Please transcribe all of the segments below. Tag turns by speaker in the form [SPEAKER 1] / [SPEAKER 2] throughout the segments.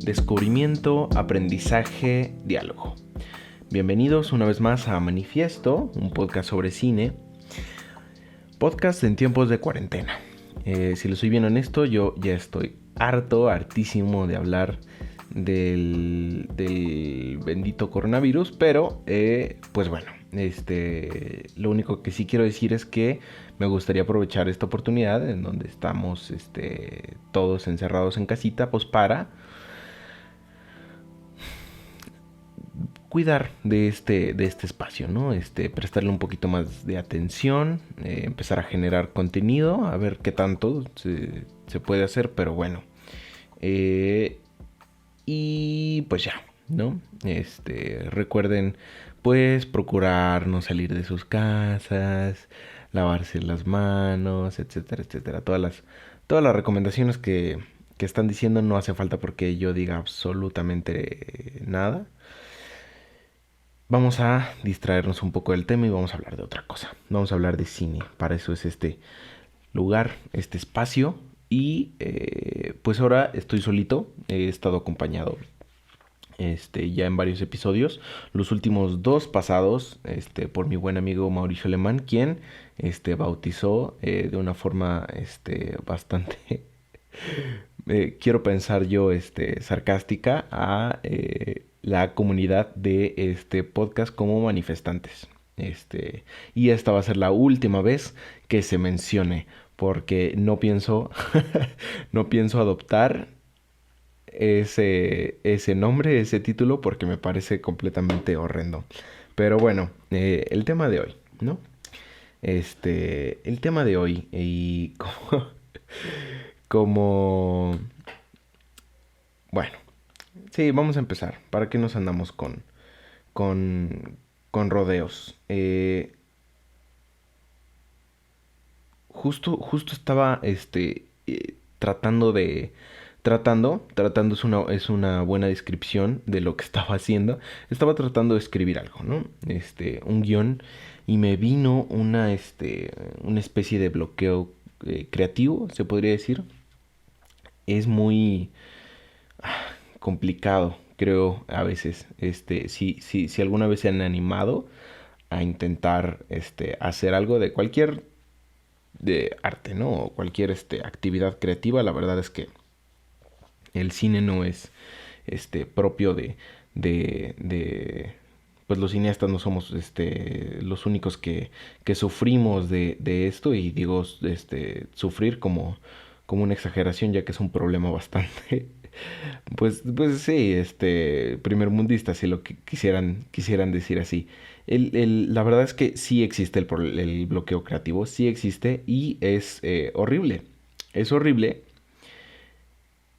[SPEAKER 1] descubrimiento, aprendizaje, diálogo. Bienvenidos una vez más a Manifiesto, un podcast sobre cine. Podcast en tiempos de cuarentena. Si lo soy bien honesto, yo ya estoy hartísimo de hablar del bendito coronavirus, pero pues bueno, lo único que sí quiero decir es que me gustaría aprovechar esta oportunidad en donde estamos todos encerrados en casita, pues para cuidar de este espacio, ¿no? Prestarle un poquito más de atención, empezar a generar contenido, a ver qué tanto se puede hacer, pero bueno. Y pues ya, ¿no? Recuerden, pues, procurar no salir de sus casas, lavarse las manos, etcétera, etcétera. Todas las recomendaciones que están diciendo no hace falta porque yo diga absolutamente nada. Vamos a distraernos un poco del tema y vamos a hablar de otra cosa. Vamos a hablar de cine. Para eso es este lugar, este espacio. Y pues ahora estoy solito. He estado acompañado ya en varios episodios. Los últimos dos pasados por mi buen amigo Mauricio Alemán, quien bautizó de una forma bastante quiero pensar yo sarcástica a la comunidad de este podcast como manifestantes. Y esta va a ser la última vez que se mencione, porque no pienso no pienso adoptar ese nombre, ese título, porque me parece completamente horrendo. Pero bueno, el tema de hoy, ¿no? El tema de hoy y como bueno, sí, vamos a empezar. ¿Para qué nos andamos con, con rodeos? Justo estaba tratando de... Tratando es una buena descripción de lo que estaba haciendo. Estaba tratando de escribir algo, ¿no? Un guión y me vino una especie de bloqueo creativo, se podría decir. Es muy complicado, creo, a veces. Si alguna vez se han animado a intentar hacer algo de cualquier de arte, ¿no? O cualquier actividad creativa, la verdad es que el cine no es propio de pues los cineastas no somos los únicos que sufrimos de esto, y digo sufrir como una exageración, ya que es un problema bastante pues sí, primermundista, si lo que quisieran decir así. La verdad es que sí existe el bloqueo creativo, sí existe y es horrible. Es horrible.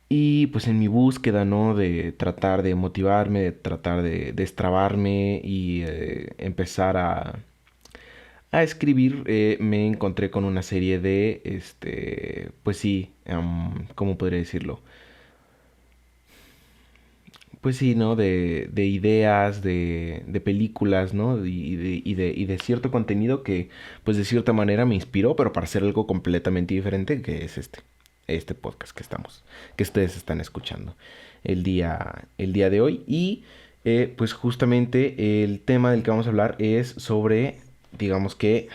[SPEAKER 1] Y pues en mi búsqueda, ¿no? De tratar de motivarme, de tratar de destrabarme y empezar a escribir, me encontré con una serie de, pues sí, ¿cómo podría decirlo? Pues sí, ¿no? De ideas, de películas, ¿no? Y de cierto contenido que, pues de cierta manera me inspiró, pero para hacer algo completamente diferente, que es este podcast que ustedes están escuchando el día de hoy. Y pues justamente el tema del que vamos a hablar es sobre, digamos que,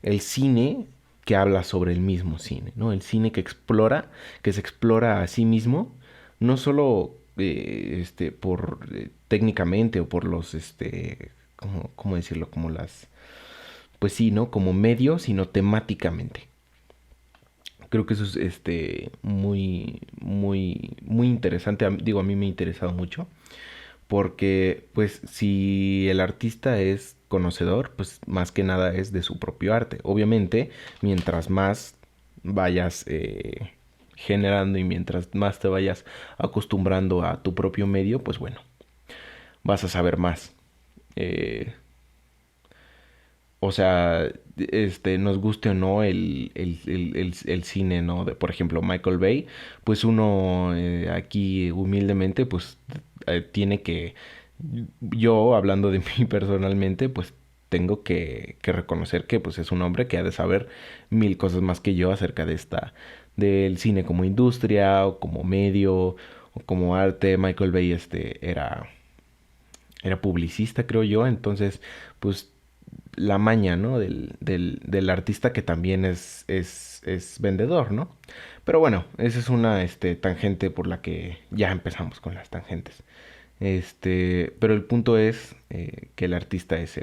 [SPEAKER 1] el cine que habla sobre el mismo cine, ¿no? El cine que se explora a sí mismo, no solo por técnicamente o por los ¿cómo decirlo? Como las, pues sí, ¿no? Como medio, sino temáticamente. Creo que eso es muy interesante. Digo, a mí me ha interesado mucho. Porque, pues, si el artista es conocedor, pues más que nada es de su propio arte. Obviamente, mientras más vayas generando y mientras más te vayas acostumbrando a tu propio medio, pues bueno, vas a saber más. Eh, o sea, nos guste o no el cine, ¿no? De, por ejemplo, Michael Bay, pues uno aquí humildemente, pues tiene que, yo hablando de mí personalmente, pues tengo que reconocer que pues es un hombre que ha de saber mil cosas más que yo acerca del cine como industria o como medio como arte. Michael Bay era publicista, creo yo. Entonces, pues la maña, ¿no? Del artista que también es vendedor, ¿no? Pero bueno, esa es una tangente por la que ya empezamos con las tangentes. Pero el punto es que el artista es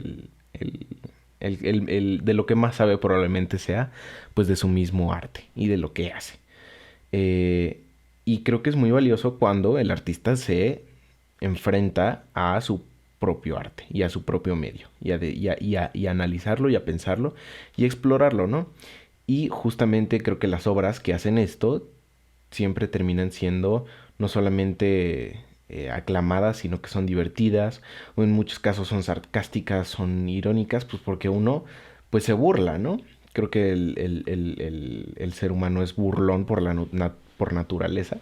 [SPEAKER 1] de lo que más sabe probablemente sea, pues de su mismo arte y de lo que hace. Eh, y creo que es muy valioso cuando el artista se enfrenta a su propio arte y a su propio medio y a analizarlo y a pensarlo y explorarlo, ¿no? Y justamente creo que las obras que hacen esto siempre terminan siendo no solamente aclamadas, sino que son divertidas, o en muchos casos son sarcásticas, son irónicas, pues porque uno pues se burla, ¿no? Creo que el ser humano es burlón por naturaleza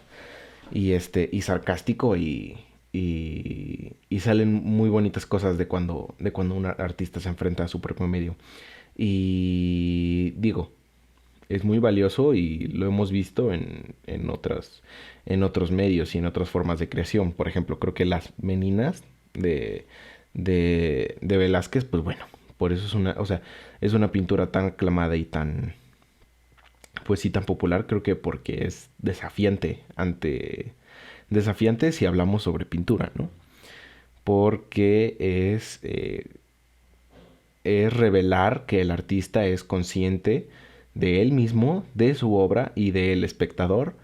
[SPEAKER 1] y sarcástico y salen muy bonitas cosas de cuando un artista se enfrenta a su propio medio. Y digo, es muy valioso y lo hemos visto en otros medios y en otras formas de creación. Por ejemplo, creo que las meninas de, de Velázquez, pues bueno, por eso es una pintura tan aclamada y pues sí, tan popular, creo que porque es desafiante si hablamos sobre pintura, ¿no? Porque es revelar que el artista es consciente de él mismo, de su obra y del espectador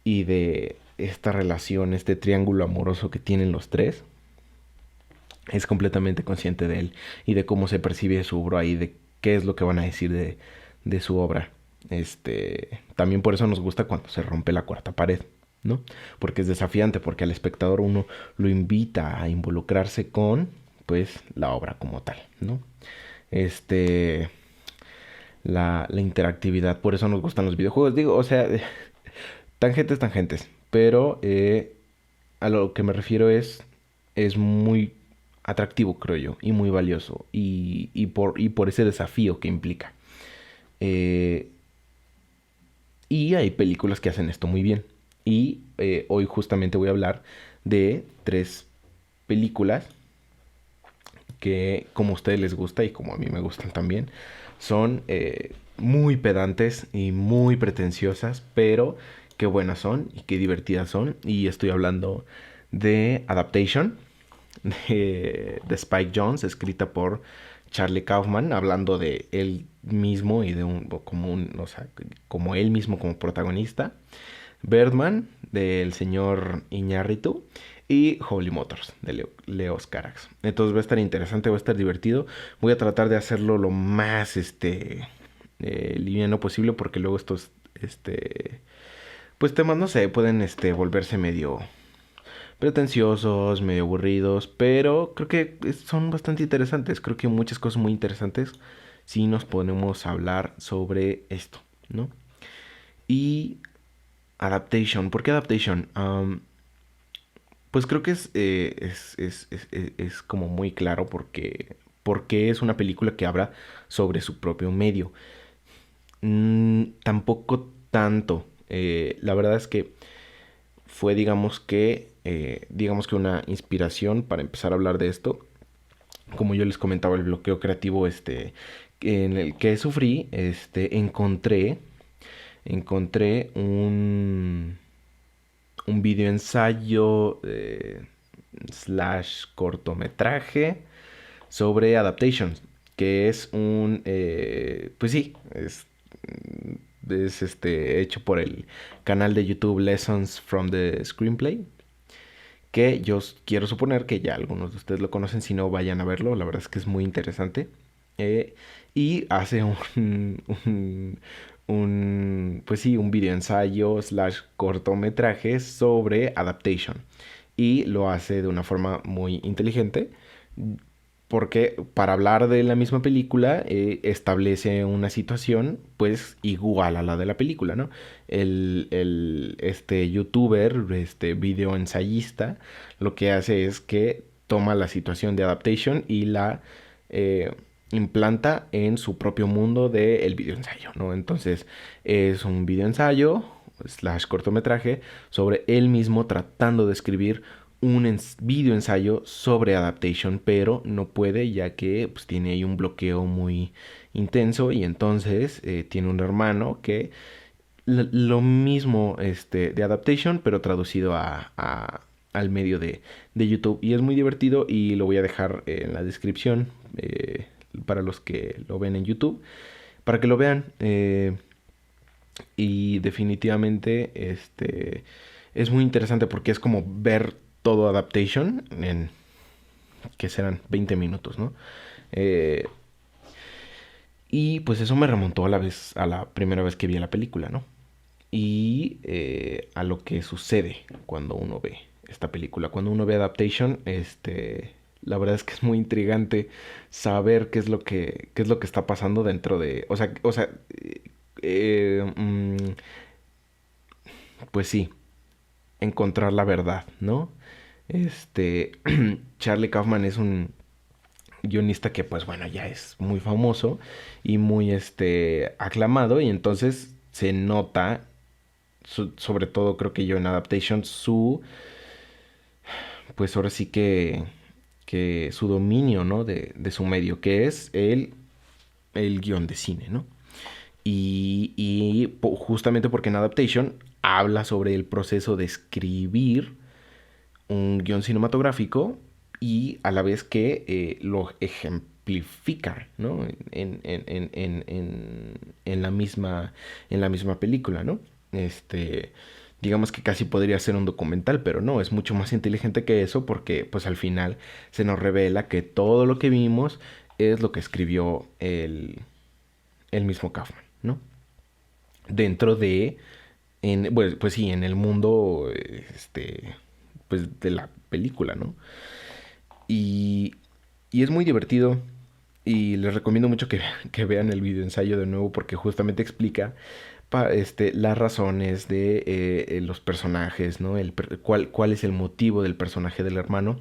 [SPEAKER 1] y de esta relación, este triángulo amoroso que tienen los tres. Es completamente consciente de él y de cómo se percibe su obra y de qué es lo que van a decir de su obra. También por eso nos gusta cuando se rompe la cuarta pared, ¿no? Porque es desafiante, porque al espectador uno lo invita a involucrarse con, pues, la obra como tal, ¿no? Este, la interactividad, por eso nos gustan los videojuegos, digo, o sea, tangentes, pero a lo que me refiero es muy atractivo, creo yo, y muy valioso, y por ese desafío que implica. Eh, y hay películas que hacen esto muy bien. Y hoy justamente voy a hablar de tres películas que, como a ustedes les gusta y como a mí me gustan también, son muy pedantes y muy pretenciosas, pero qué buenas son y qué divertidas son. Y estoy hablando de Adaptation, de Spike Jonze, escrita por Charlie Kaufman, hablando de él mismo y de o sea, como él mismo como protagonista. Birdman, del señor Iñárritu. Y Holy Motors, de Leos Carax. Entonces va a estar interesante, va a estar divertido. Voy a tratar de hacerlo lo más liviano posible, porque luego estos pues temas, no sé, pueden volverse medio pretenciosos, medio aburridos, pero creo que son bastante interesantes. Creo que muchas cosas muy interesantes si nos ponemos a hablar sobre esto, ¿no? Y Adaptation, ¿por qué Adaptation? Pues creo que es como muy claro porque es una película que habla sobre su propio medio. Tampoco tanto. La verdad es que fue, digamos que una inspiración para empezar a hablar de esto. Como yo les comentaba, el bloqueo creativo en el que sufrí, encontré un video ensayo slash cortometraje sobre Adaptation, que es pues sí, es hecho por el canal de YouTube Lessons from the Screenplay, que yo quiero suponer que ya algunos de ustedes lo conocen. Si no, vayan a verlo, la verdad es que es muy interesante. Eh, y hace pues sí, un video ensayo slash cortometraje sobre Adaptation. Y lo hace de una forma muy inteligente, porque para hablar de la misma película establece una situación pues igual a la de la película, ¿no? Este youtuber, este video ensayista, lo que hace es que toma la situación de Adaptation y la eh, implanta en su propio mundo del video ensayo, ¿no? Entonces es un video ensayo slash cortometraje sobre él mismo tratando de escribir un video ensayo sobre Adaptation, pero no puede ya que pues, tiene ahí un bloqueo muy intenso y entonces tiene un hermano que lo mismo de Adaptation, pero traducido al medio de YouTube. Y es muy divertido y lo voy a dejar en la descripción para los que lo ven en YouTube, para que lo vean. Y definitivamente es muy interesante porque es como ver todo Adaptation en que serán 20 minutos, ¿no? Eh, y pues eso me remontó a la primera vez que vi la película, ¿no? Y a lo que sucede cuando uno ve esta película. Cuando uno ve Adaptation, la verdad es que es muy intrigante saber qué es lo que está pasando dentro de, eh, mm, pues sí, encontrar la verdad, ¿no? Este, Charlie Kaufman es un guionista que pues bueno ya es muy famoso y muy aclamado y entonces se nota sobre todo creo que yo en Adaptation su pues ahora sí que su dominio, ¿no? De su medio que es el guión de cine, ¿no? Y justamente porque en Adaptation habla sobre el proceso de escribir un guión cinematográfico y a la vez que lo ejemplifica, ¿no? En la misma película, ¿no? Digamos que casi podría ser un documental, pero no, es mucho más inteligente que eso porque pues al final se nos revela que todo lo que vimos es lo que escribió el mismo Kaufman, ¿no? Dentro de, pues sí, en el mundo, pues de la película, ¿no? Y, y es muy divertido y les recomiendo mucho que vean el video ensayo de nuevo porque justamente explica las razones de los personajes, ¿no? Cuál es el motivo del personaje del hermano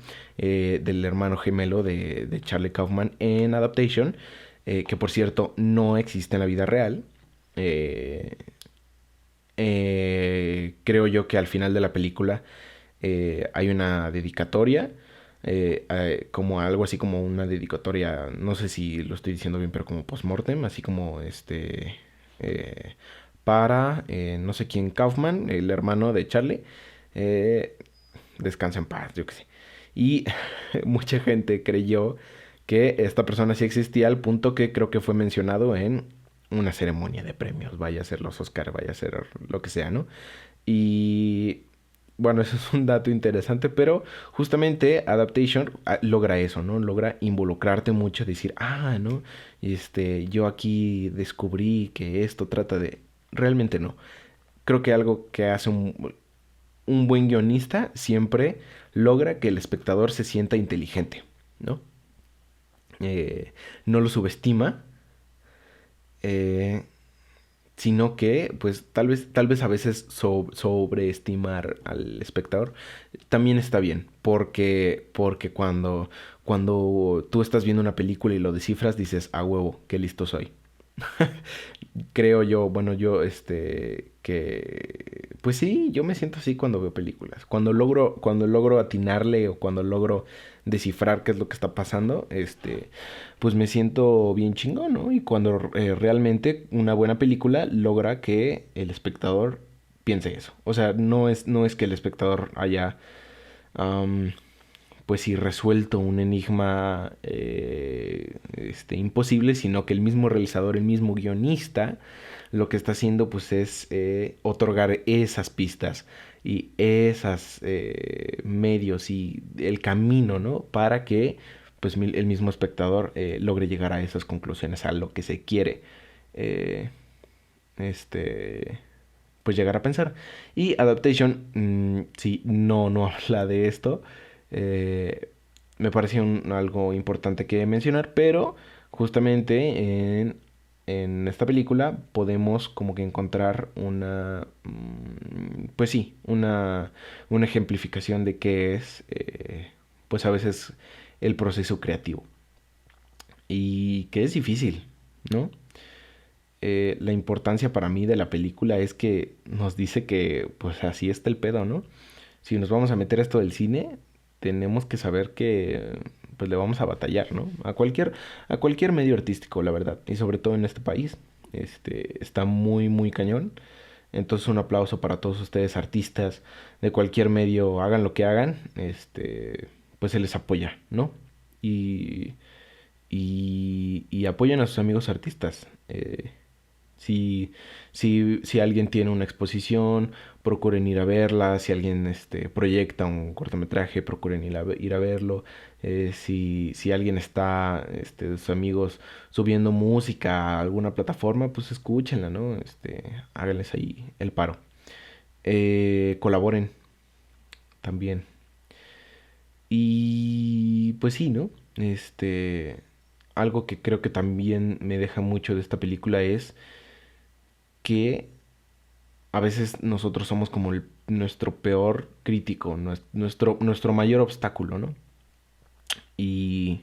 [SPEAKER 1] gemelo de Charlie Kaufman en Adaptation, que por cierto no existe en la vida real. Eh, Creo yo que al final de la película hay una dedicatoria, como algo así como una dedicatoria, no sé si lo estoy diciendo bien, pero como post-mortem, así como eh, para no sé quién Kaufman, el hermano de Charlie, eh, descansa en paz, yo qué sé. Y mucha gente creyó que esta persona sí existía al punto que creo que fue mencionado en una ceremonia de premios, vaya a ser los Oscar, vaya a ser lo que sea, ¿no? Y bueno, eso es un dato interesante, pero justamente Adaptation logra eso, ¿no? Logra involucrarte mucho, decir, ¿no? Yo aquí descubrí que esto trata de... Realmente no. Creo que algo que hace un buen guionista siempre logra que el espectador se sienta inteligente, ¿no? No lo subestima, eh, sino que pues tal vez a veces sobreestimar al espectador también está bien, porque cuando tú estás viendo una película y lo descifras dices, a huevo, qué listo soy. Creo yo, bueno, yo, que, pues sí, yo me siento así cuando veo películas. Cuando logro atinarle o cuando logro descifrar qué es lo que está pasando, pues me siento bien chingón, ¿no? Y cuando realmente una buena película logra que el espectador piense eso. O sea, no es que el espectador haya, am, pues sí, resuelto un enigma imposible, sino que el mismo realizador, el mismo guionista, lo que está haciendo pues es otorgar esas pistas y esas medios y el camino, ¿no? Para que pues el mismo espectador logre llegar a esas conclusiones, a lo que se quiere, eh, este, pues llegar a pensar. Y Adaptation, sí, no habla de esto. Eh, Me parece algo importante que mencionar, pero justamente en esta película podemos como que encontrar pues sí, una ejemplificación de qué es, pues a veces el proceso creativo. Y que es difícil, ¿no? la importancia para mí de la película es que nos dice que pues así está el pedo, ¿no? Si nos vamos a meter a esto del cine, tenemos que saber que pues le vamos a batallar, ¿no? A cualquier medio artístico, la verdad. Y sobre todo en este país. Está muy, muy cañón. Entonces un aplauso para todos ustedes, artistas de cualquier medio, hagan lo que hagan, pues se les apoya, ¿no? Y, y apoyen a sus amigos artistas. Si, si alguien tiene una exposición, procuren ir a verla. Si alguien proyecta un cortometraje, procuren ir a verlo. Si alguien está, sus amigos subiendo música a alguna plataforma, pues escúchenla, ¿no? Háganles ahí el paro. Colaboren también. Y pues sí, ¿no? Algo que creo que también me deja mucho de esta película es que a veces nosotros somos como nuestro peor crítico, nuestro mayor obstáculo, ¿no? Y,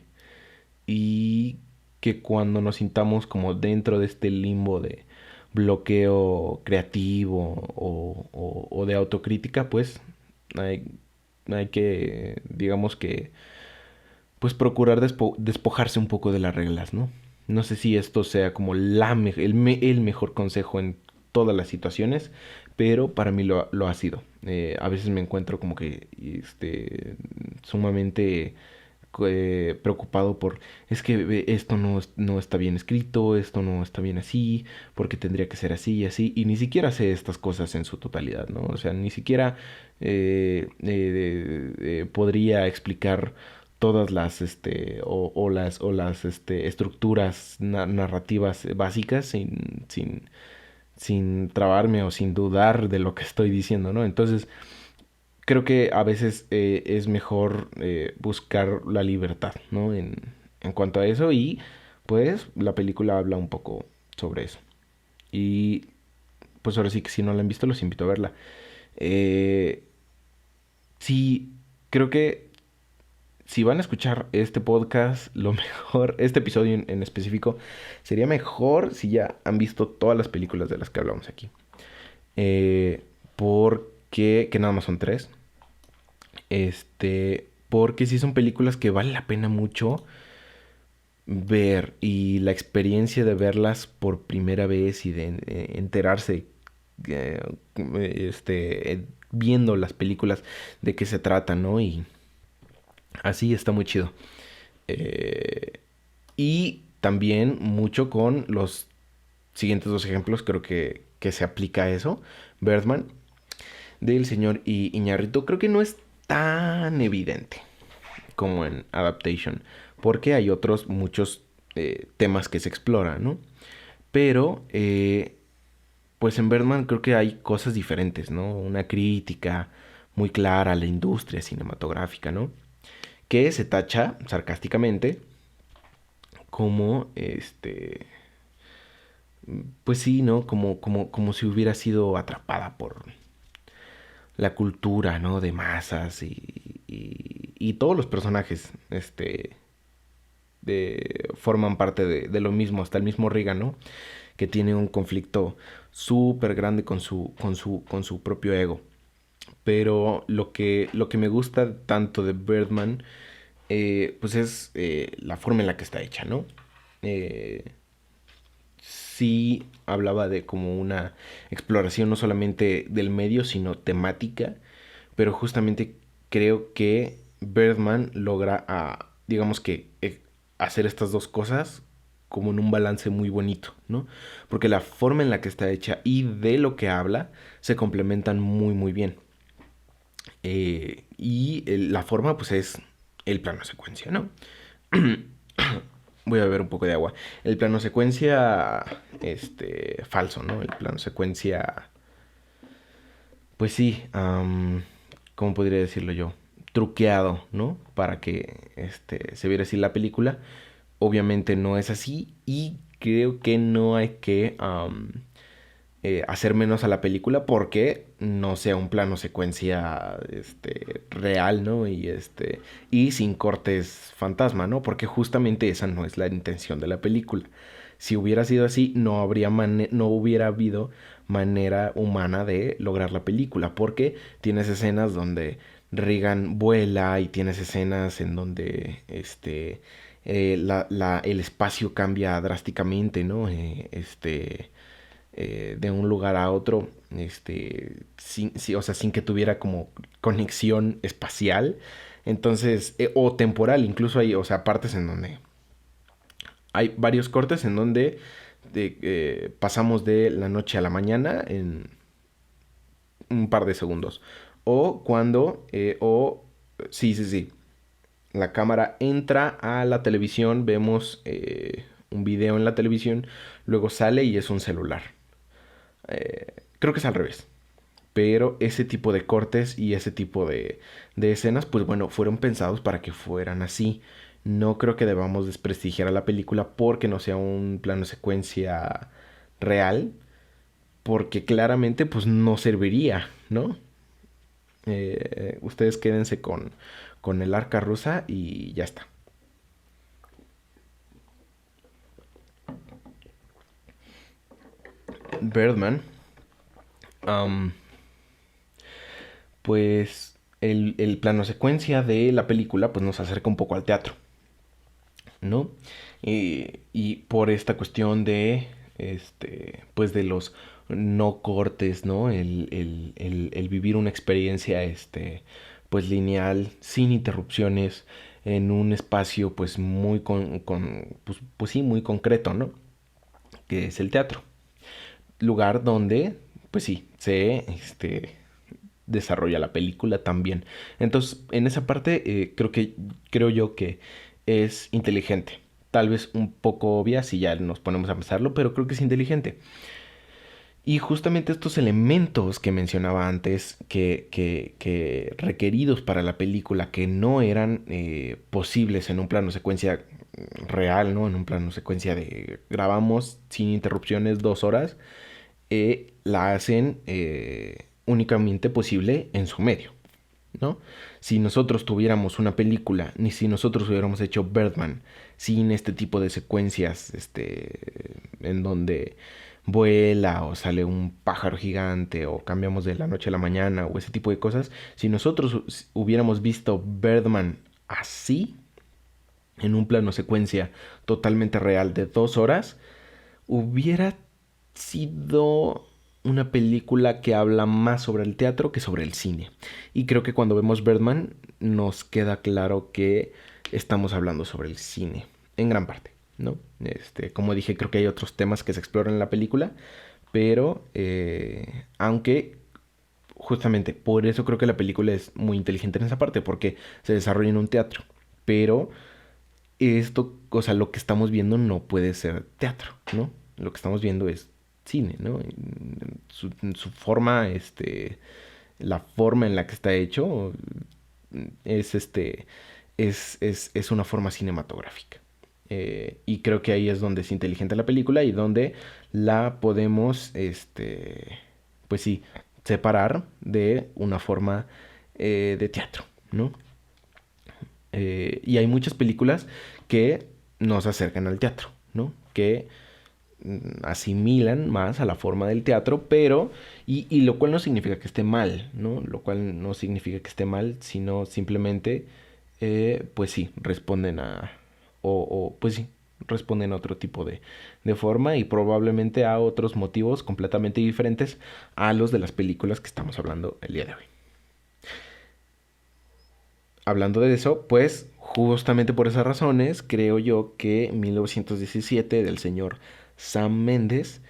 [SPEAKER 1] y que cuando nos sintamos como dentro de este limbo de bloqueo creativo o de autocrítica, pues hay, hay que, digamos que, pues procurar despojarse un poco de las reglas, ¿no? No sé si esto sea como el mejor consejo en todas las situaciones, pero para mí lo ha sido. A veces me encuentro como que sumamente preocupado por, es que esto no está bien escrito, esto no está bien así, porque tendría que ser así y así, y ni siquiera sé estas cosas en su totalidad, ¿no? O sea, ni siquiera podría explicar todas las o las estructuras narrativas básicas sin trabarme o sin dudar de lo que estoy diciendo, ¿no? Entonces, creo que a veces es mejor buscar la libertad, ¿no? En cuanto a eso, y pues la película habla un poco sobre eso. Y pues ahora sí que si no la han visto, los invito a verla. Eh, sí, creo que si van a escuchar este podcast, lo mejor, este episodio en específico, sería mejor si ya han visto todas las películas de las que hablamos aquí. Porque, que nada más son tres. Porque sí son películas que vale la pena mucho ver, y la experiencia de verlas por primera vez y de enterarse, eh, viendo las películas de qué se trata, ¿no? Y así está muy chido. Eh, y también mucho con los siguientes dos ejemplos, creo que se aplica a eso. Birdman, del señor Iñárritu, creo que no es tan evidente como en Adaptation, porque hay otros muchos temas que se exploran, ¿no? Pero, pues en Birdman creo que hay cosas diferentes, ¿no? Una crítica muy clara a la industria cinematográfica, ¿no? Que se tacha sarcásticamente como, pues sí, ¿no? Como si hubiera sido atrapada por la cultura, ¿no? De masas y todos los personajes, forman parte de lo mismo, hasta el mismo Regan, ¿no? Que tiene un conflicto súper grande con su propio ego. Pero lo que me gusta tanto de Birdman, pues es la forma en la que está hecha, ¿no? Eh, sí hablaba de como una exploración no solamente del medio, sino temática, pero justamente creo que Birdman logra, digamos que, hacer estas dos cosas como en un balance muy bonito, ¿no? Porque la forma en la que está hecha y de lo que habla se complementan muy, muy bien. La forma, pues, es el plano secuencia, ¿no? Voy a beber un poco de agua. El plano secuencia, falso, ¿no? El plano secuencia, pues sí, ¿cómo podría decirlo yo? Truqueado, ¿no? Para que, se viera así la película. Obviamente no es así, y creo que no hay que hacer menos a la película porque no sea un plano secuencia real, ¿no? Y sin cortes fantasma, ¿no? Porque justamente esa no es la intención de la película. Si hubiera sido así, no hubiera habido manera humana de lograr la película, porque tienes escenas donde Regan vuela y tienes escenas en donde el espacio cambia drásticamente, ¿no? De un lugar a otro, o sea, sin que tuviera como conexión espacial, entonces, o temporal, incluso hay, o sea, partes en donde hay varios cortes en donde pasamos de la noche a la mañana en un par de segundos. O cuando, sí, sí, sí, la cámara entra a la televisión, vemos un video en la televisión, luego sale y es un celular. Creo que es al revés. Pero ese tipo de cortes y ese tipo de escenas, pues bueno, fueron pensados para que fueran así. No creo que debamos desprestigiar a la película porque no sea un plano secuencia real, porque claramente pues no serviría, ¿no? Ustedes quédense con el arca rusa y ya está. Birdman, am, pues el plano secuencia de la película pues nos acerca un poco al teatro, ¿no? Y por esta cuestión de, pues de los no cortes, ¿no? El vivir una experiencia, pues lineal, sin interrupciones, en un espacio, pues muy pues sí, muy concreto, ¿no? Que es el teatro. Lugar donde, pues sí, desarrolla la película también. Entonces, en esa parte, creo yo que es inteligente. Tal vez un poco obvia si ya nos ponemos a pensarlo, pero creo que es inteligente. Y justamente estos elementos que mencionaba antes, que requeridos para la película, que no eran posibles en un plano secuencia real, ¿no? En un plano secuencia de grabamos sin interrupciones 2 horas, la hacen únicamente posible en su medio, ¿no? Si nosotros tuviéramos una película, ni si nosotros hubiéramos hecho Birdman sin este tipo de secuencias, en donde vuela o sale un pájaro gigante o cambiamos de la noche a la mañana o ese tipo de cosas, si nosotros hubiéramos visto Birdman así, en un plano secuencia totalmente real de 2 horas, hubiera sido una película que habla más sobre el teatro que sobre el cine. Y creo que cuando vemos Birdman nos queda claro que estamos hablando sobre el cine, en gran parte, ¿no? Como dije, creo que hay otros temas que se exploran en la película, pero aunque justamente por eso creo que la película es muy inteligente en esa parte, porque se desarrolla en un teatro, pero esto, o sea, lo que estamos viendo no puede ser teatro, ¿no? Lo que estamos viendo es cine, ¿no? En su forma, la forma en la que está hecho es es una forma cinematográfica. Y creo que ahí es donde es inteligente la película y donde la podemos, pues sí, separar de una forma de teatro, ¿no? Y hay muchas películas que nos acercan al teatro, ¿no? Que asimilan más a la forma del teatro, pero, y lo cual no significa que esté mal, ¿no? Lo cual no significa que esté mal, sino simplemente, pues sí, responden pues sí, responden a otro tipo de forma y probablemente a otros motivos completamente diferentes a los de las películas que estamos hablando el día de hoy. Hablando de eso, pues justamente por esas razones creo yo que 1917 del señor Sam Mendes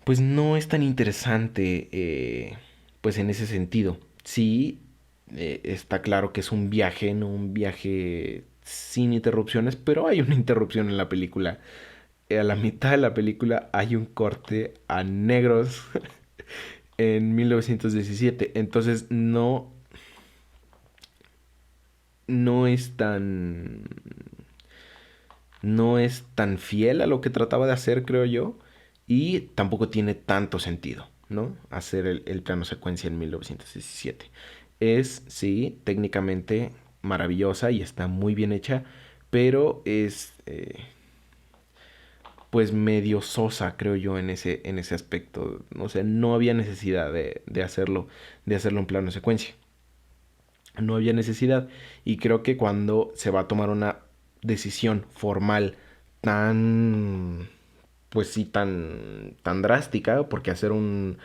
[SPEAKER 1] pues no es tan interesante pues en ese sentido. Sí, está claro que es un viaje, no un viaje sin interrupciones, pero hay una interrupción en la película. A la mitad de la película hay un corte a negros en 1917. Entonces no es tan no es tan fiel a lo que trataba de hacer, creo yo, y tampoco tiene tanto sentido, ¿no? Hacer el plano secuencia en 1917. Es, sí, técnicamente maravillosa y está muy bien hecha, pero pues medio sosa, creo yo, en ese aspecto. O sea, no había necesidad de hacerlo en plano secuencia. No había necesidad. Y creo que cuando se va a tomar una decisión formal tan, pues sí, tan drástica, porque hacer un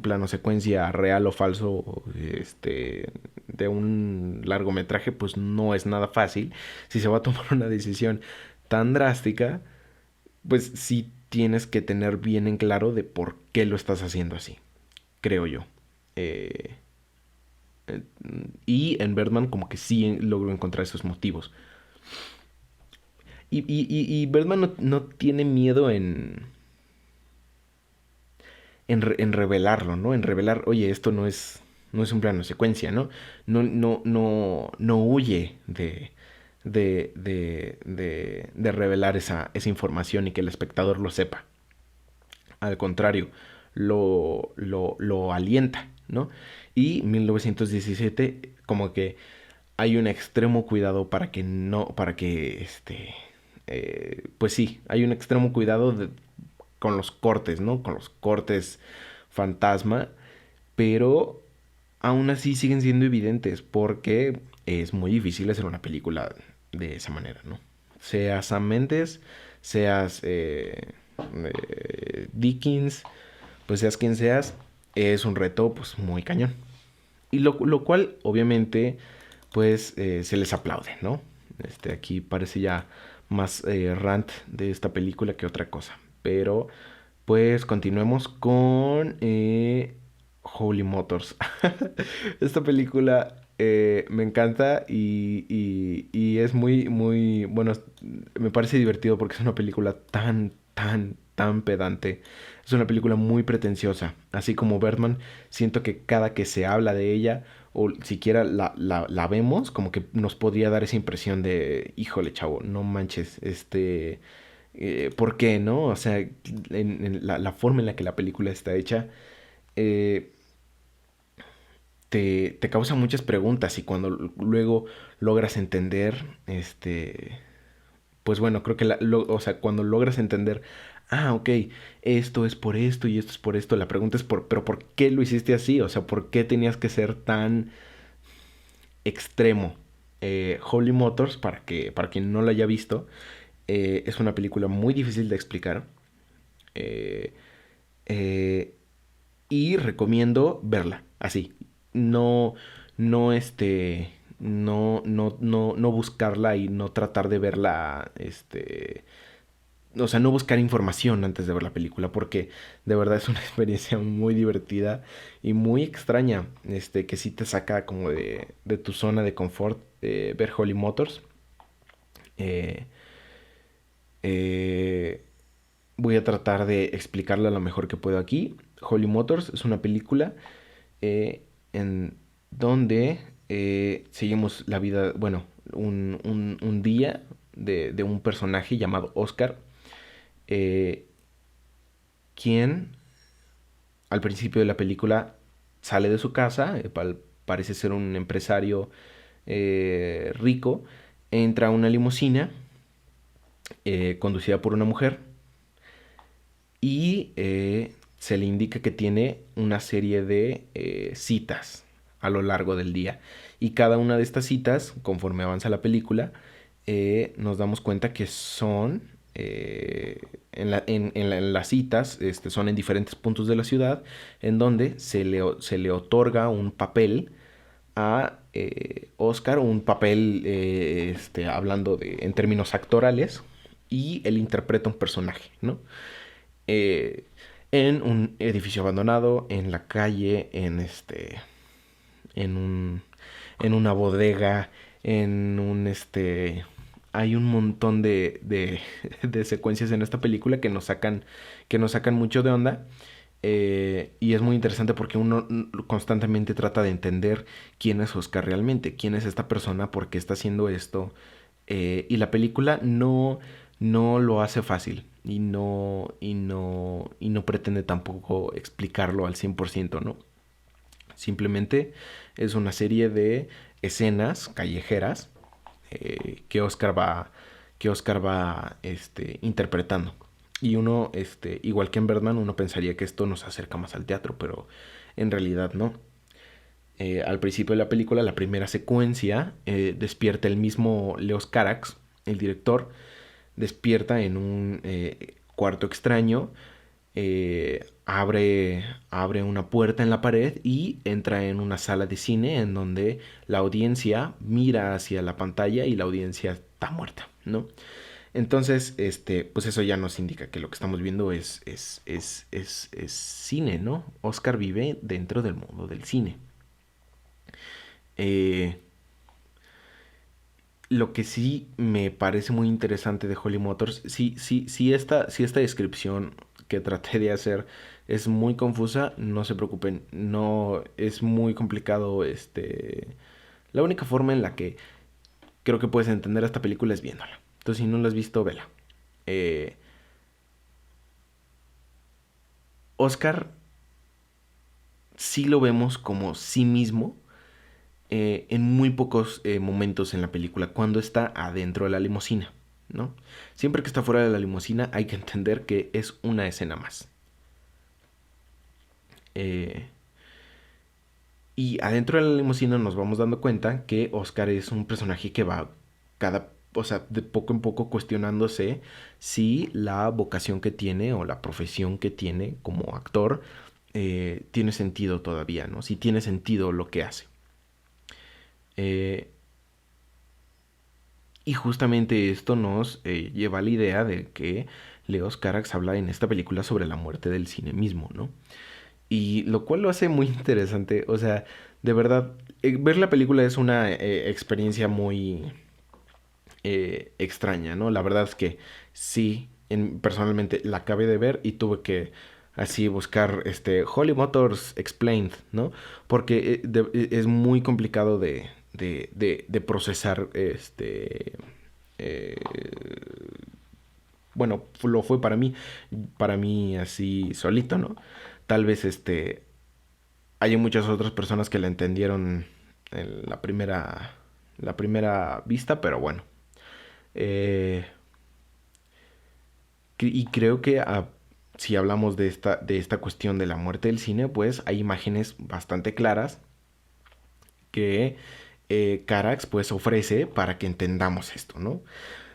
[SPEAKER 1] plano secuencia real o falso, de un largometraje, pues no es nada fácil. Si se va a tomar una decisión tan drástica, pues sí tienes que tener bien en claro de por qué lo estás haciendo así, creo yo. Eh, y en Birdman como que sí logro encontrar esos motivos. Y Birdman no tiene miedo en revelarlo, ¿no? En revelar, oye, esto no es un plano secuencia, ¿no? No huye de revelar esa información y que el espectador lo sepa. Al contrario, lo alienta, ¿no? Y 1917 como que hay un extremo cuidado para que no, para que pues sí, hay un extremo cuidado con los cortes, ¿no? Con los cortes fantasma, pero aún así siguen siendo evidentes porque es muy difícil hacer una película de esa manera, ¿no? Seas Sam Mendes, seas Dickens, pues seas quien seas, es un reto pues muy cañón. Y lo cual obviamente pues se les aplaude, ¿no? Aquí parece ya más rant de esta película que otra cosa. Pero pues continuemos con Holy Motors. Esta película me encanta y es muy, bueno, me parece divertido porque es una película tan pedante. Es una película muy pretenciosa. Así como Birdman, siento que cada que se habla de ella o siquiera la vemos, como que nos podría dar esa impresión de, híjole, chavo, no manches, ¿por qué, no? O sea, la forma en la que la película está hecha, eh, te causa muchas preguntas y cuando luego logras entender, pues bueno, creo que, o sea, cuando logras entender, ok, esto es por esto y esto es por esto, la pregunta es, pero ¿por qué lo hiciste así? O sea, ¿por qué tenías que ser tan extremo? Holy Motors, para quien no lo haya visto, es una película muy difícil de explicar. Eh, eh, y recomiendo verla así. No, no, no buscarla y no tratar de verla, o sea, no buscar información antes de ver la película, porque de verdad es una experiencia muy divertida y muy extraña, que sí te saca como de tu zona de confort, ver Holly Motors. Eh, eh, Voy a tratar de explicarla lo mejor que puedo aquí. Holly Motors es una película en donde seguimos la vida, bueno, un día de un personaje llamado Oscar, eh, quien al principio de la película sale de su casa, parece ser un empresario rico, entra a una limusina conducida por una mujer y se le indica que tiene una serie de citas a lo largo del día. Y cada una de estas citas, conforme avanza la película, nos damos cuenta que son, en las citas, son en diferentes puntos de la ciudad, en donde se le otorga un papel a Oscar, un papel, hablando en términos actorales, y él interpreta un personaje, ¿no? eh, en un edificio abandonado, en la calle, en un, en una bodega, en un, hay un montón de secuencias en esta película que nos sacan mucho de onda. Y es muy interesante porque uno constantemente trata de entender quién es Oscar realmente, quién es esta persona, por qué está haciendo esto. Y la película no lo hace fácil y no pretende tampoco explicarlo al 100%, ¿no? Simplemente es una serie de escenas callejeras que Oscar va interpretando. Y uno, igual que en Birdman, uno pensaría que esto nos acerca más al teatro, pero en realidad no. Al principio de la película, la primera secuencia, despierta el mismo Leos Carax, el director, despierta en un cuarto extraño, abre una puerta en la pared y entra en una sala de cine en donde la audiencia mira hacia la pantalla y la audiencia está muerta, ¿no? Entonces, pues eso ya nos indica que lo que estamos viendo es cine, ¿no? Oscar vive dentro del mundo del cine. Eh, lo que sí me parece muy interesante de Holly Motors, si esta descripción que traté de hacer es muy confusa, no se preocupen, no es muy complicado, la única forma en la que creo que puedes entender esta película es viéndola. Entonces, si no la has visto, vela. Eh, Oscar sí lo vemos como sí mismo en muy pocos momentos en la película, cuando está adentro de la limusina, ¿no? Siempre que está fuera de la limusina hay que entender que es una escena más. Eh, y adentro de la limusina nos vamos dando cuenta que Oscar es un personaje que va o sea, de poco en poco cuestionándose si la vocación que tiene o la profesión que tiene como actor tiene sentido todavía, ¿no? Si tiene sentido lo que hace. Eh, Y justamente esto nos lleva a la idea de que Leos Carax habla en esta película sobre la muerte del cine mismo, ¿no? Y lo cual lo hace muy interesante, o sea, de verdad, ver la película es una experiencia muy extraña, ¿no? La verdad es que sí, personalmente la acabé de ver y tuve que así buscar Holly Motors Explained, ¿no? Porque es muy complicado de procesar eh, bueno, lo fue para mí así solito, ¿no? Tal vez hay muchas otras personas que la entendieron en la primera vista, pero bueno. Eh, y creo que si hablamos de esta cuestión de la muerte del cine, pues hay imágenes bastante claras que Carax pues ofrece para que entendamos esto, ¿no?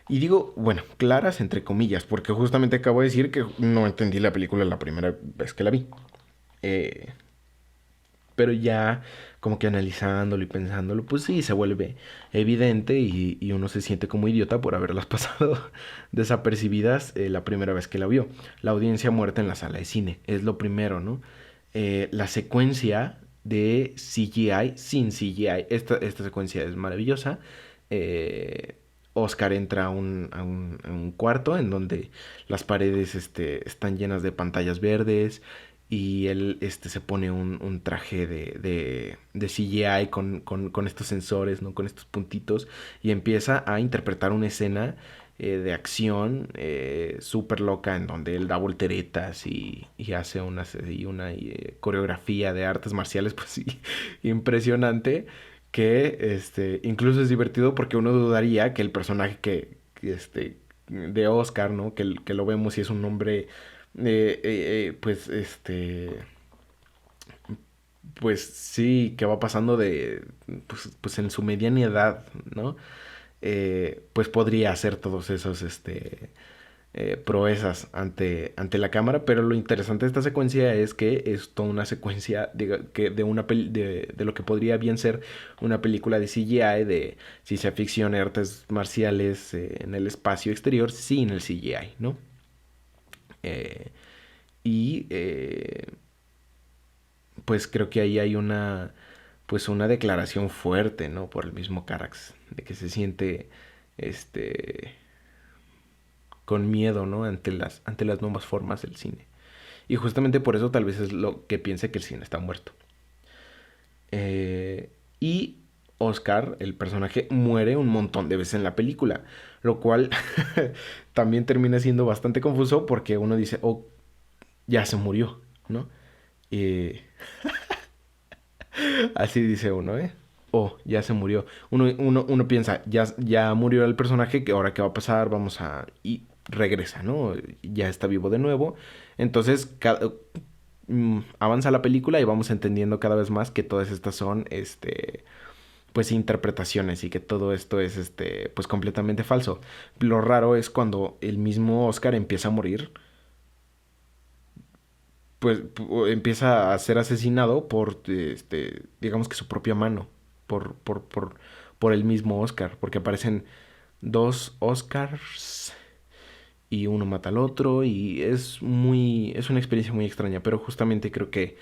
[SPEAKER 1] Y digo, bueno, claras entre comillas, porque justamente acabo de decir que no entendí la película la primera vez que la vi. Eh, pero ya como que analizándolo y pensándolo, pues sí, se vuelve evidente y uno se siente como idiota por haberlas pasado desapercibidas la primera vez que la vio. La audiencia muerta en la sala de cine, es lo primero, ¿no? La secuencia de CGI sin CGI, esta secuencia es maravillosa. Oscar entra a un cuarto en donde las paredes están llenas de pantallas verdes y él se pone un traje de CGI con estos sensores, ¿no? Con estos puntitos y empieza a interpretar una escena de acción súper loca en donde él da volteretas y hace una coreografía de artes marciales pues sí, impresionante que incluso es divertido porque uno dudaría que el personaje de Oscar, ¿no? Que lo vemos y es un hombre pues pues sí, que va pasando pues en su mediana edad, ¿no? Pues podría hacer todos esos proezas ante la cámara, pero lo interesante de esta secuencia es que es toda una secuencia de lo que podría bien ser una película de CGI, de ciencia ficción, artes marciales en el espacio exterior, sin el CGI, ¿no? Eh, y pues creo que ahí hay pues una declaración fuerte, ¿no? Por el mismo Carax, de que se siente, este, con miedo, ¿no? Ante las nuevas formas del cine. Y justamente por eso tal vez es lo que piense que el cine está muerto. Y Oscar, el personaje, muere un montón de veces en la película, lo cual también termina siendo bastante confuso porque uno dice, oh, ya se murió, ¿no? Eh, Así dice uno, ¿eh? Oh, ya se murió. Uno piensa, ya murió el personaje, que ahora qué va a pasar, vamos a... regresa, ¿no? Ya está vivo de nuevo. Entonces, avanza la película y vamos entendiendo cada vez más que todas estas son, pues interpretaciones y que todo esto es, pues completamente falso. Lo raro es cuando el mismo Oscar empieza a morir, pues empieza a ser asesinado por, digamos que su propia mano, por, por, por, por el mismo Oscar, porque aparecen dos Oscars y uno mata al otro y es una experiencia muy extraña, pero justamente creo que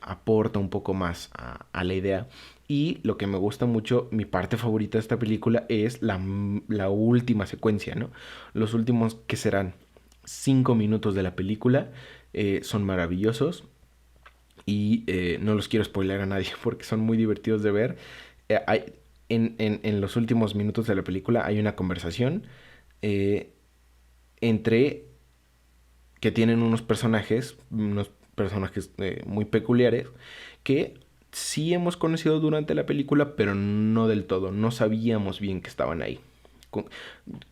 [SPEAKER 1] aporta un poco más a la idea. Y lo que me gusta mucho, mi parte favorita de esta película es la última secuencia, ¿no? Los últimos que serán 5 minutos de la película son maravillosos y no los quiero spoiler a nadie porque son muy divertidos de ver. En los últimos minutos de la película hay una conversación eh, entre que tienen unos personajes muy peculiares que sí hemos conocido durante la película, pero no del todo, no sabíamos bien que estaban ahí.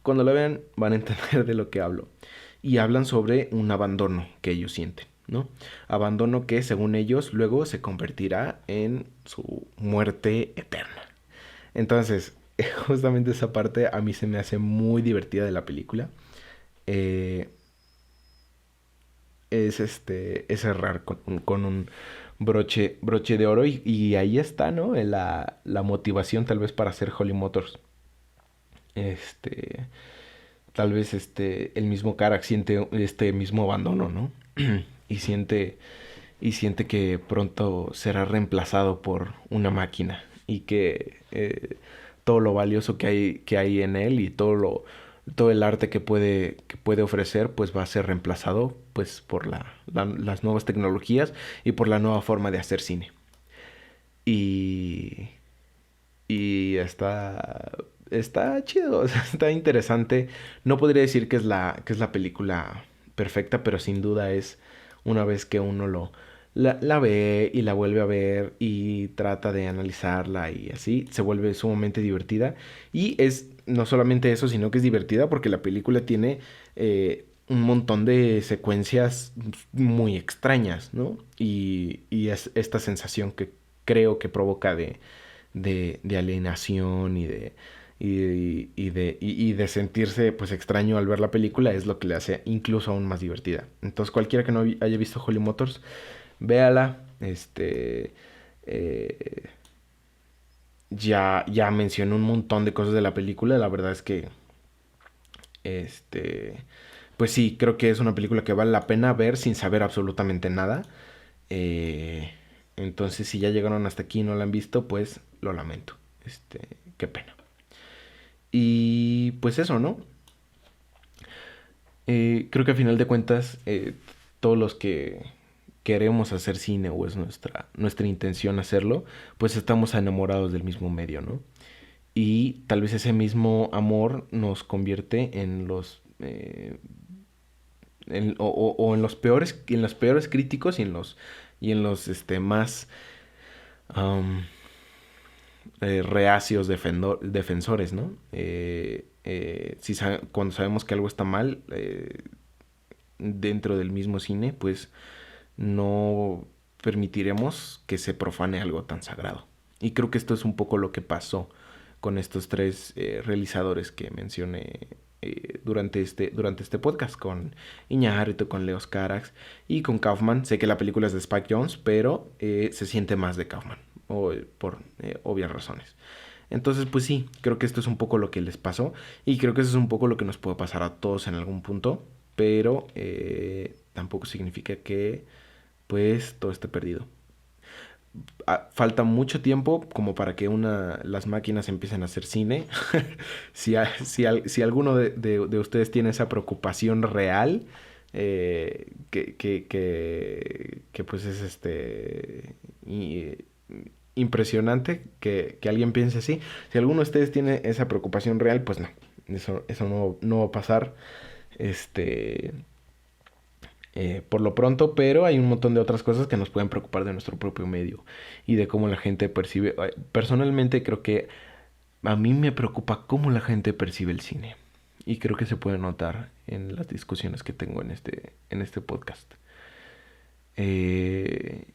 [SPEAKER 1] Cuando la vean van a entender de lo que hablo. Y hablan sobre un abandono que ellos sienten, ¿no? Abandono que según ellos luego se convertirá en su muerte eterna. Entonces, justamente esa parte a mí se me hace muy divertida de la película. Eh, es cerrar con un broche de oro y ahí está, ¿no? La motivación tal vez para hacer Holly Motors. Este, Tal vez el mismo Karak siente este mismo abandono, ¿no? y siente y siente que pronto será reemplazado por una máquina y que todo lo valioso que hay en él y todo el arte que puede ofrecer pues va a ser reemplazado pues por las nuevas tecnologías y por la nueva forma de hacer cine. Y y está chido, o sea, está interesante. No podría decir que es la película perfecta, pero sin duda es una vez que uno la ve y la vuelve a ver y trata de analizarla y así, se vuelve sumamente divertida. Y es no solamente eso, sino que es divertida porque la película tiene un montón de secuencias muy extrañas, ¿no? Y es esta sensación que creo que provoca de alienación y de sentirse pues extraño al ver la película es lo que le hace incluso aún más divertida. Entonces cualquiera que no haya visto Holly Motors, véala. Eh, ya mencioné un montón de cosas de la película. La verdad es que este pues sí, creo que es una película que vale la pena ver sin saber absolutamente nada. Eh, entonces, si ya llegaron hasta aquí y no la han visto, pues lo lamento. Qué pena. Y pues eso, ¿no? Creo que a final de cuentas, todos los que queremos hacer cine o es nuestra intención hacerlo, pues estamos enamorados del mismo medio, ¿no? Y tal vez ese mismo amor nos convierte en o en los peores críticos y en los más am, reacios defensores, ¿no? Cuando sabemos que algo está mal dentro del mismo cine, pues no permitiremos que se profane algo tan sagrado. Y creo que esto es un poco lo que pasó con estos tres realizadores que mencioné durante este podcast, con Iñárritu, con Leos Carax y con Kaufman. Sé que la película es de Spike Jonze, pero se siente más de Kaufman, por obvias razones. Entonces, pues sí, creo que esto es un poco lo que les pasó y creo que eso es un poco lo que nos puede pasar a todos en algún punto, pero tampoco significa que pues todo esté perdido. Falta mucho tiempo como para que las máquinas empiecen a hacer cine. Si alguno de ustedes tiene esa preocupación real, que pues es impresionante que alguien piense así. Si alguno de ustedes tiene esa preocupación real, pues no, eso no va a pasar. Este, por lo pronto, pero hay un montón de otras cosas que nos pueden preocupar de nuestro propio medio y de cómo la gente percibe. Personalmente creo que a mí me preocupa cómo la gente percibe el cine. Y creo que se puede notar en las discusiones que tengo en este podcast. Eh,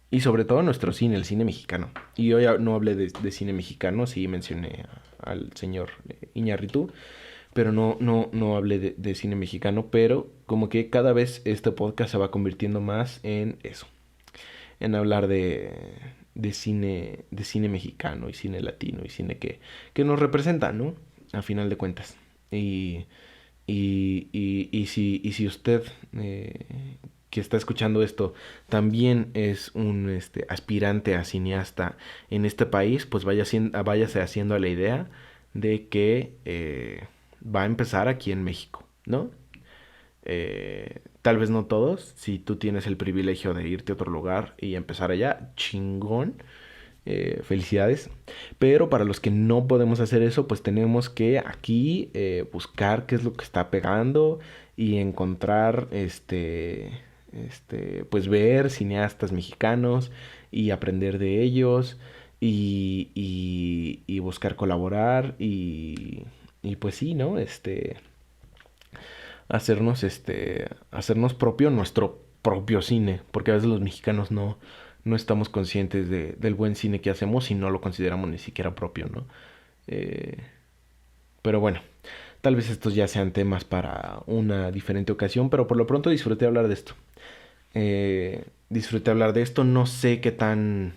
[SPEAKER 1] y sobre todo nuestro cine, el cine mexicano. Y hoy no hablé de cine mexicano, sí mencioné al señor Iñárritu, pero no hablé de cine mexicano, pero como que cada vez este podcast se va convirtiendo más en eso, en hablar de cine mexicano y cine latino y cine que nos representa, ¿no? A final de cuentas. Y, y si usted que está escuchando esto también es un aspirante a cineasta en este país, pues váyase haciendo a la idea de que va a empezar aquí en México, ¿no? Tal vez no todos, si tú tienes el privilegio de irte a otro lugar y empezar allá, chingón, felicidades. Pero para los que no podemos hacer eso, pues tenemos que aquí buscar qué es lo que está pegando y encontrar, pues ver cineastas mexicanos y aprender de ellos y buscar colaborar y pues sí, ¿no? Hacernos propio nuestro propio cine, porque a veces los mexicanos no estamos conscientes del buen cine que hacemos y no lo consideramos ni siquiera propio, ¿no? Eh, pero bueno, tal vez estos ya sean temas para una diferente ocasión, pero por lo pronto disfruté hablar de esto. Disfruté hablar de esto, no sé qué tan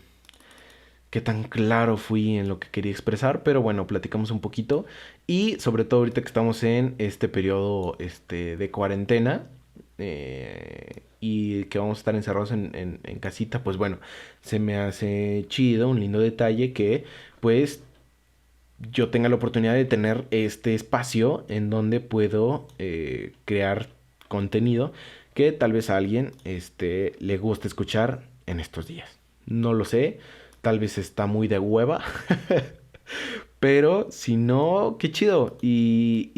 [SPEAKER 1] claro fui en lo que quería expresar, pero bueno, platicamos un poquito y sobre todo ahorita que estamos en este periodo de cuarentena y que vamos a estar encerrados en casita, pues bueno, se me hace chido, un lindo detalle que pues yo tenga la oportunidad de tener este espacio en donde puedo crear contenido que tal vez a alguien le guste escuchar en estos días. No lo sé, tal vez está muy de hueva, pero si no, qué chido. Y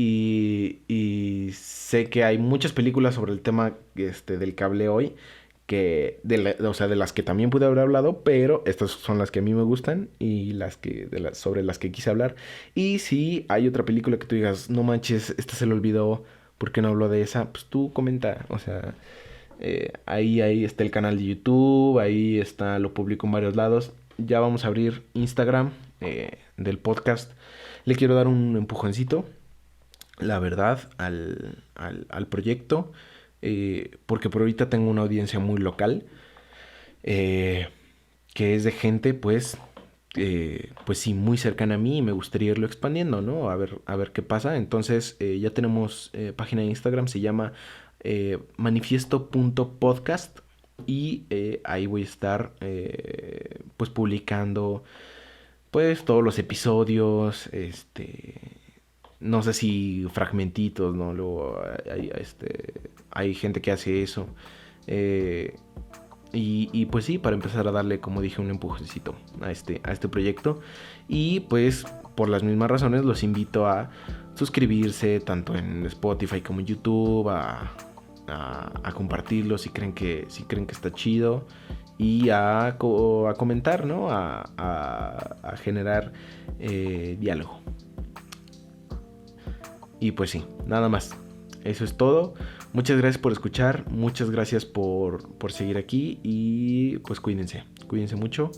[SPEAKER 1] sé que hay muchas películas sobre el tema del cable hoy, o sea, de las que también pude haber hablado, pero estas son las que a mí me gustan y sobre las que quise hablar. Y si hay otra película que tú digas, no manches, esta se le olvidó, ¿por qué no habló de esa? Pues tú comenta, o sea, ahí está el canal de YouTube, ahí está, lo publico en varios lados. Ya vamos a abrir Instagram del podcast. Le quiero dar un empujoncito, la verdad, al proyecto. Porque por ahorita tengo una audiencia muy local. eh, que es de gente, pues sí, muy cercana a mí y me gustaría irlo expandiendo, ¿no? A ver qué pasa. Entonces, ya tenemos página de Instagram, se llama manifiesto.podcast y ahí voy a estar, pues, publicando, pues, todos los episodios, no sé si fragmentitos, ¿no? Luego hay gente que hace eso. Eh, y pues sí, para empezar a darle, como dije, un empujecito a este proyecto. Y pues por las mismas razones los invito a suscribirse tanto en Spotify como en YouTube, a compartirlo si creen que está chido. Y a comentar, ¿no? A generar diálogo. Y pues sí, nada más. Eso es todo. Muchas gracias por escuchar. Muchas gracias por seguir aquí. Y pues cuídense. Cuídense mucho.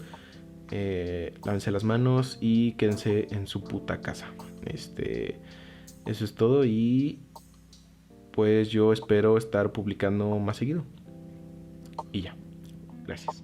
[SPEAKER 1] Lávense las manos y quédense en su puta casa. Eso es todo. Y pues yo espero estar publicando más seguido. Y ya. Gracias.